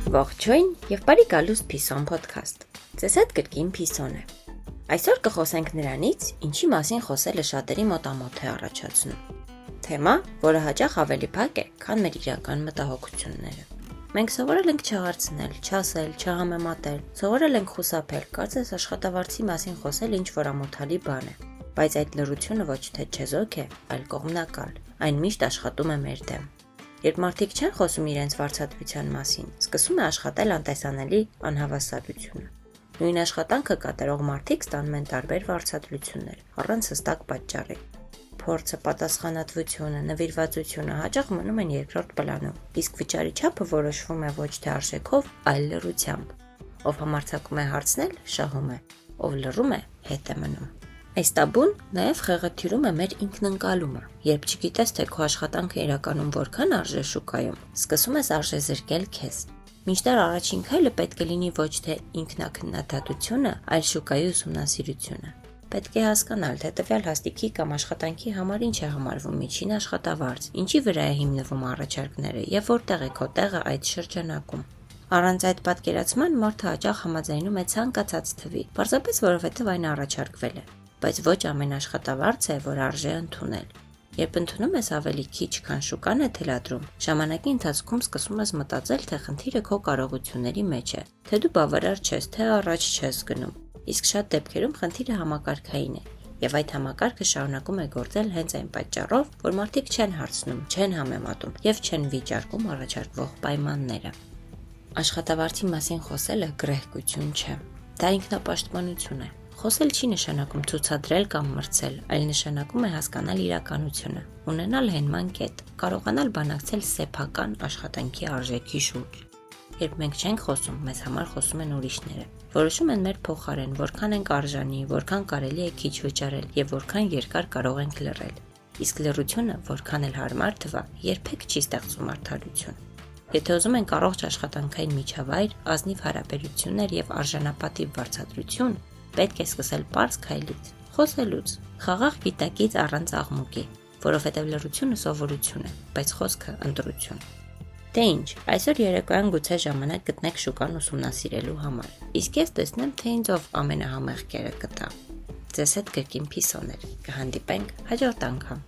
Ողջույն եւ բարի գալուստ Python podcast։ Ձեզ հետ կրկին Python է։ Այսօր կխոսենք նրանից, ինչի մասին խոսելը շատերի մոտամոտ է առաջացնում։ Թեմա, որը հաճախ ավելի փակ է, քան մեր իրական մտահոգությունները։ Մենք սովորել ենք չհարցնել, չասել, չհամեմատել, սովորել ենք խուսափել, կարծես աշխատավարձի մասին խոսել ինչ-որ ամոթալի բան է։ Բայց այդ լռությունը ոչ թե չեզոք է, այլ կողմնակալ։ Այն միշտ աշխատում է մեր դեմ։ Երբ մարդիկ չեն խոսում իրենց վարձատրության մասին, սկսում է աշխատել անտեսանելի անհավասարությունը։ Նույն աշխատանքը կատարող մարդիկ ստանում են տարբեր վարձատրություններ, առանց հստակ պատճառի։ Փորձը, պատասխանատվությունը, նվիրվածությունը հաճախ մնում են երկրորդ պլանում, իսկ վճարի չափը որոշվում է ոչ թե արժեքով, այլ լռությամբ։ Ով համարձակում է հարցնել, շահում է, ով լռում է, հետ է մնում։ Այս տաբուն նաև խեղաթյուրում է մեր ինքնընկալումը։ Երբ չգիտես, թե քո աշխատանքը իրականում որքան արժե շուկայում, սկսում ես արժեզրկել քեզ։ Մինչդեռ առաջին քայլը պետք է լինի ոչ թե ինքնաքննադատությունը, այլ շուկայի ուսումնասիրությունը։ Պետք է հասկանալ, թե տվյալ հաստիքի կամ աշխատանքի համար ինչ է համարվում միջին աշխատավարձ, ինչի վրա է հիմնվում առաջարկները եւ որտեղ է քո տեղը այդ շրջանակում։ Առանց այդ պատկերացման մարդը հաճախ համաձայնում է ցանկացած թվի, պարզապես որովհետև այն առաջարկվել է, բայց ոչ ամեն աշխատավարձ է, որ արժե ընդունել։ Երբ ընդունում ես ավելի քիչ, քան շուկան է թելադրում, ժամանակի ընթացքում սկսում ես մտածել, թե խնդիրը քո կարողությունների մեջ է, թե դու բավարար չես, թե առաջ չես գնում։ Իսկ շատ դեպքերում խնդիրը համակարգային է, եւ այդ համակարգը շարունակում է գործել հենց այն պատճառով, որ մարդիկ չեն հարցնում, չեն համեմատում եւ չեն վիճարկում առաջարկվող պայմանները։ Աշխատավարձի մասին խոսելը գրեհկություն չէ։ Դա ինքնապաշտպանություն է։ Խոսել չի նշանակում ցուցադրել կամ մրցել, այլ նշանակում է հասկանալ իրականությունը, ունենալ հենման կետ, կարողանալ բանակցել սեփական աշխատանքի արժեքի շուրջ։ Երբ մենք չենք խոսում, մեզ համար խոսում են ուրիշները։ Որոշում են մեր փոխարեն, որքան ենք արժանի, որքան կարելի է քիչ վճարել եւ որքան երկար կարող ենք լռել։ Իսկ լռությունը, որքան էլ հարմար թվա, երբեք չի ստեղծում արդարություն։ Եթե ուզում ենք առողջ աշխատանքային միջավայր, ազնիվ հարաբերություններ եւ արժանապատիվ վարձատրություն, պետք է սկսել պարզ քայլից, խոսելուց, խաղաղ գիտակից առանց աղմուկի, որովհետև լռությունը սովորություն է, բայց խոսքը ընտրություն։ Դե ինչ, այսօր երեկոյան գուցե ժամանակ գտնեք շուկան ուսումնասիրելու համար, իսկ ես տեսնեմ, թե ինձ ով ամենահամեղ կերը կտա։ Ձեզ հետ կրկին Python էր, կհանդիպենք հաջորդ անգամ։